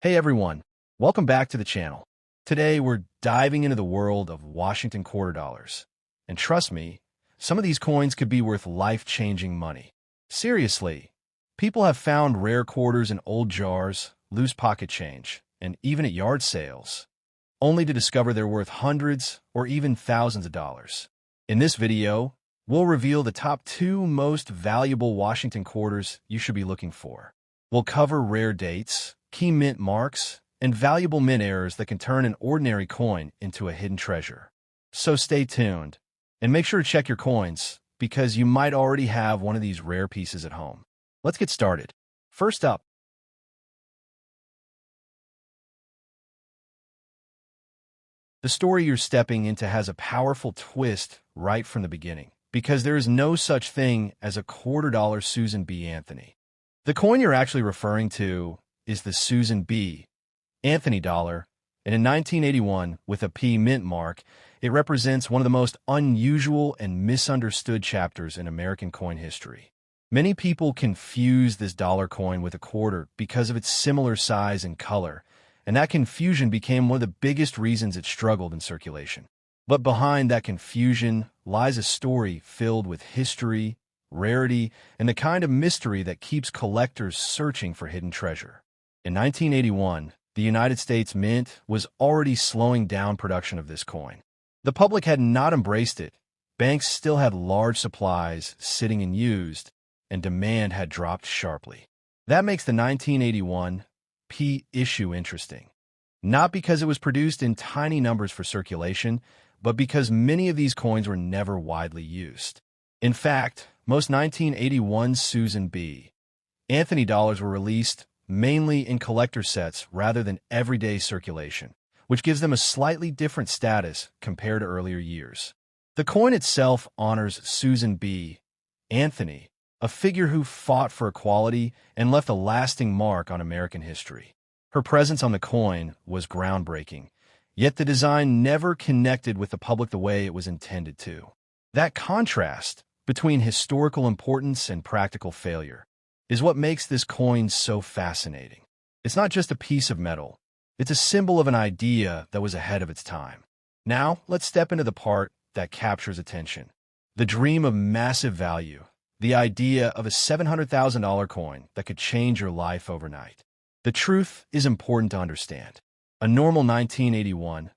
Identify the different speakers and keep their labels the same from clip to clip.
Speaker 1: Hey everyone, welcome back to the channel. Today we're diving into the world of Washington quarter dollars. And trust me, some of these coins could be worth life-changing money. Seriously, people have found rare quarters in old jars, loose pocket change, and even at yard sales, only to discover they're worth hundreds or even thousands of dollars. In this video, we'll reveal the top 2 most valuable Washington quarters you should be looking for. We'll cover rare dates, key mint marks, and valuable mint errors that can turn an ordinary coin into a hidden treasure. So stay tuned, and make sure to check your coins, because you might already have one of these rare pieces at home. Let's get started. First up, the story you're stepping into has a powerful twist right from the beginning, because there is no such thing as a quarter-dollar Susan B. Anthony. The coin you're actually referring to is the Susan B. Anthony dollar, and in 1981, with a P mint mark, it represents one of the most unusual and misunderstood chapters in American coin history. Many people confuse this dollar coin with a quarter because of its similar size and color, and that confusion became one of the biggest reasons it struggled in circulation. But behind that confusion lies a story filled with history, rarity, and the kind of mystery that keeps collectors searching for hidden treasure. In 1981, the United States Mint was already slowing down production of this coin. The public had not embraced it, banks still had large supplies sitting unused, and demand had dropped sharply. That makes the 1981 P issue interesting. Not because it was produced in tiny numbers for circulation, but because many of these coins were never widely used. In fact, most 1981 Susan B. Anthony dollars were released mainly in collector sets rather than everyday circulation, which gives them a slightly different status compared to earlier years. The coin itself honors Susan B. Anthony, a figure who fought for equality and left a lasting mark on American history. Her presence on the coin was groundbreaking, yet the design never connected with the public the way it was intended to. That contrast between historical importance and practical failure is what makes this coin so fascinating. It's not just a piece of metal. It's a symbol of an idea that was ahead of its time. Now, let's step into the part that captures attention. The dream of massive value. The idea of a $700,000 coin that could change your life overnight. The truth is important to understand. A normal 1981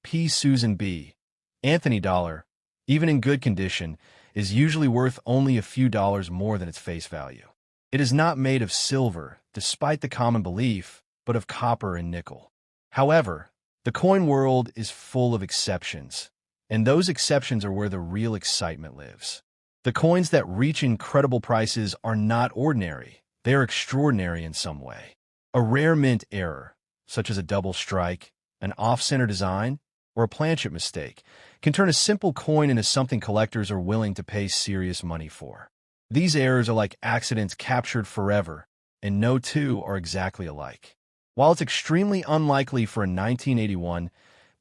Speaker 1: P. Susan B. Anthony dollar, even in good condition, is usually worth only a few dollars more than its face value. It is not made of silver, despite the common belief, but of copper and nickel. However, the coin world is full of exceptions, and those exceptions are where the real excitement lives. The coins that reach incredible prices are not ordinary. They are extraordinary in some way. A rare mint error, such as a double strike, an off-center design, or a planchet mistake, can turn a simple coin into something collectors are willing to pay serious money for. These errors are like accidents captured forever, and no two are exactly alike. While it's extremely unlikely for a 1981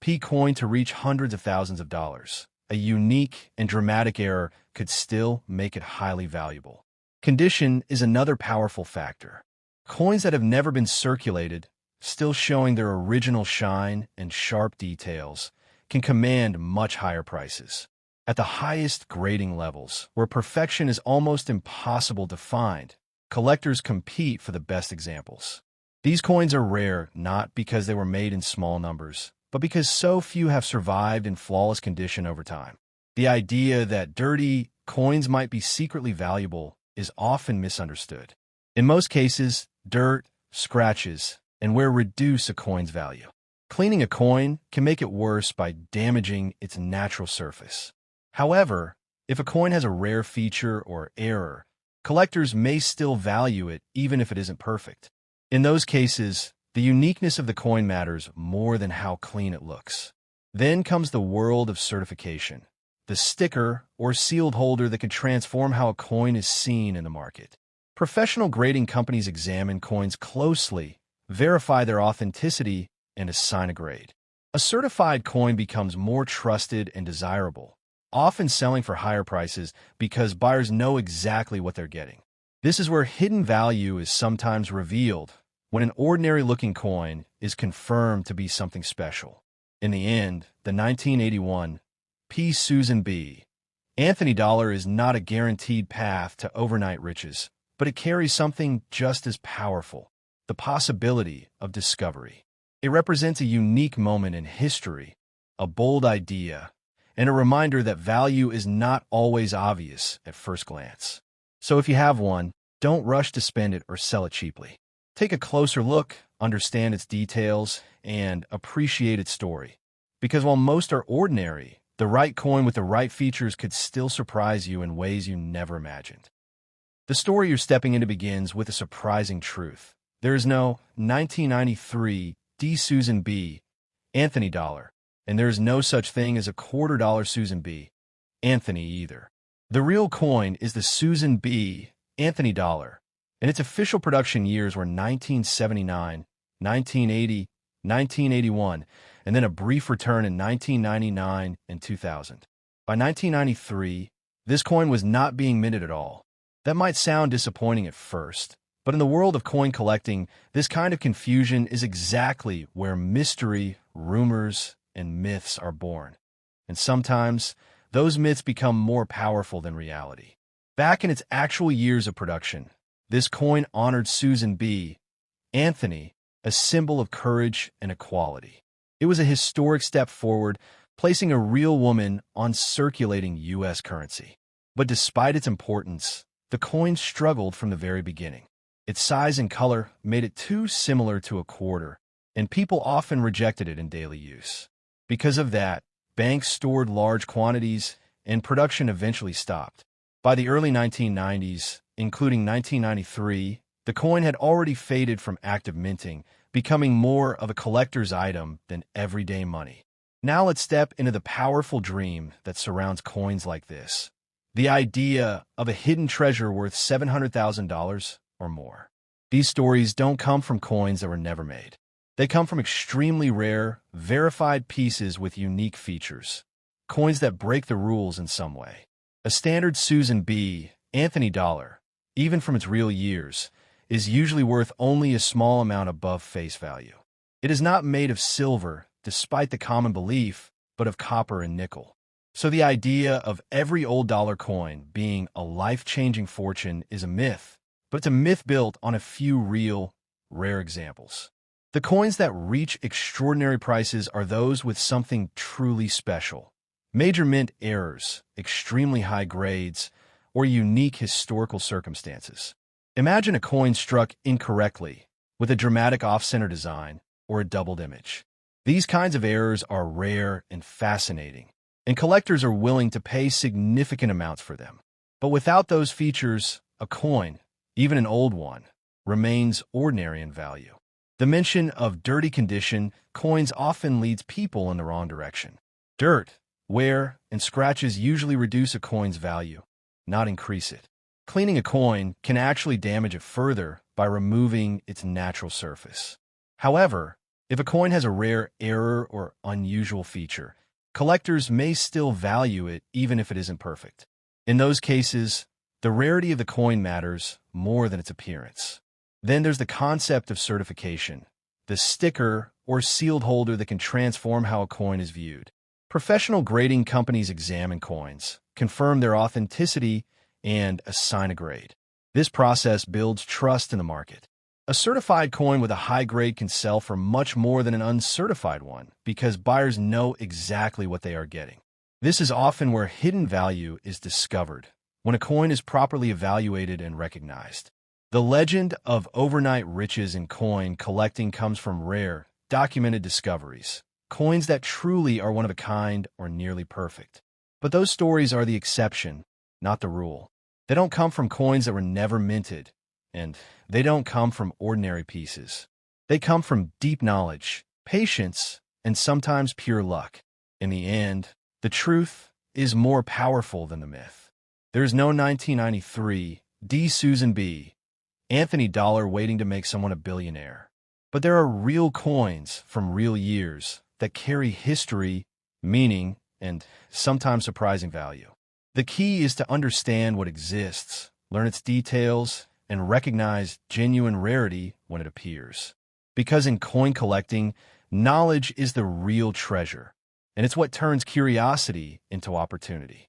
Speaker 1: P coin to reach hundreds of thousands of dollars, a unique and dramatic error could still make it highly valuable. Condition is another powerful factor. Coins that have never been circulated, still showing their original shine and sharp details, can command much higher prices. At the highest grading levels, where perfection is almost impossible to find, collectors compete for the best examples. These coins are rare not because they were made in small numbers, but because so few have survived in flawless condition over time. The idea that dirty coins might be secretly valuable is often misunderstood. In most cases, dirt, scratches, and wear reduce a coin's value. Cleaning a coin can make it worse by damaging its natural surface. However, if a coin has a rare feature or error, collectors may still value it even if it isn't perfect. In those cases, the uniqueness of the coin matters more than how clean it looks. Then comes the world of certification, the sticker or sealed holder that can transform how a coin is seen in the market. Professional grading companies examine coins closely, verify their authenticity, and assign a grade. A certified coin becomes more trusted and desirable, often selling for higher prices because buyers know exactly what they're getting. This is where hidden value is sometimes revealed, when an ordinary-looking coin is confirmed to be something special. In the end, the 1981 Susan B. Anthony dollar is not a guaranteed path to overnight riches, but it carries something just as powerful: the possibility of discovery. It represents a unique moment in history, a bold idea, and a reminder that value is not always obvious at first glance. So if you have one, don't rush to spend it or sell it cheaply. Take a closer look, understand its details, and appreciate its story. Because while most are ordinary, the right coin with the right features could still surprise you in ways you never imagined. The story you're stepping into begins with a surprising truth. There is no 1993 Susan B. Anthony dollar, and there is no such thing as a $quarter Susan B. Anthony either. The real coin is the Susan B. Anthony dollar, and its official production years were 1979, 1980, 1981, and then a brief return in 1999 and 2000. By 1993, this coin was not being minted at all. That might sound disappointing at first, but in the world of coin collecting, this kind of confusion is exactly where mystery, rumors, and myths are born. And sometimes, those myths become more powerful than reality. Back in its actual years of production, this coin honored Susan B. Anthony, a symbol of courage and equality. It was a historic step forward, placing a real woman on circulating U.S. currency. But despite its importance, the coin struggled from the very beginning. Its size and color made it too similar to a quarter, and people often rejected it in daily use. Because of that, banks stored large quantities, and production eventually stopped. By the early 1990s, including 1993, the coin had already faded from active minting, becoming more of a collector's item than everyday money. Now let's step into the powerful dream that surrounds coins like this: the idea of a hidden treasure worth $700,000 or more. These stories don't come from coins that were never made. They come from extremely rare, verified pieces with unique features. Coins that break the rules in some way. A standard Susan B. Anthony dollar, even from its real years, is usually worth only a small amount above face value. It is not made of silver, despite the common belief, but of copper and nickel. So the idea of every old dollar coin being a life-changing fortune is a myth, but it's a myth built on a few real, rare examples. The coins that reach extraordinary prices are those with something truly special: major mint errors, extremely high grades, or unique historical circumstances. Imagine a coin struck incorrectly, with a dramatic off-center design, or a doubled image. These kinds of errors are rare and fascinating, and collectors are willing to pay significant amounts for them. But without those features, a coin, even an old one, remains ordinary in value. The mention of dirty condition coins often leads people in the wrong direction. Dirt, wear, and scratches usually reduce a coin's value, not increase it. Cleaning a coin can actually damage it further by removing its natural surface. However, if a coin has a rare error or unusual feature, collectors may still value it even if it isn't perfect. In those cases, the rarity of the coin matters more than its appearance. Then there's the concept of certification, the sticker or sealed holder that can transform how a coin is viewed. Professional grading companies examine coins, confirm their authenticity, and assign a grade. This process builds trust in the market. A certified coin with a high grade can sell for much more than an uncertified one because buyers know exactly what they are getting. This is often where hidden value is discovered, when a coin is properly evaluated and recognized. The legend of overnight riches in coin collecting comes from rare, documented discoveries, coins that truly are one of a kind or nearly perfect. But those stories are the exception, not the rule. They don't come from coins that were never minted, and they don't come from ordinary pieces. They come from deep knowledge, patience, and sometimes pure luck. In the end, the truth is more powerful than the myth. There is no 1993 Susan B. Anthony dollar waiting to make someone a billionaire. But there are real coins from real years that carry history, meaning, and sometimes surprising value. The key is to understand what exists, learn its details, and recognize genuine rarity when when it appears. Because in coin collecting, knowledge is the real treasure, and it's what turns curiosity into opportunity.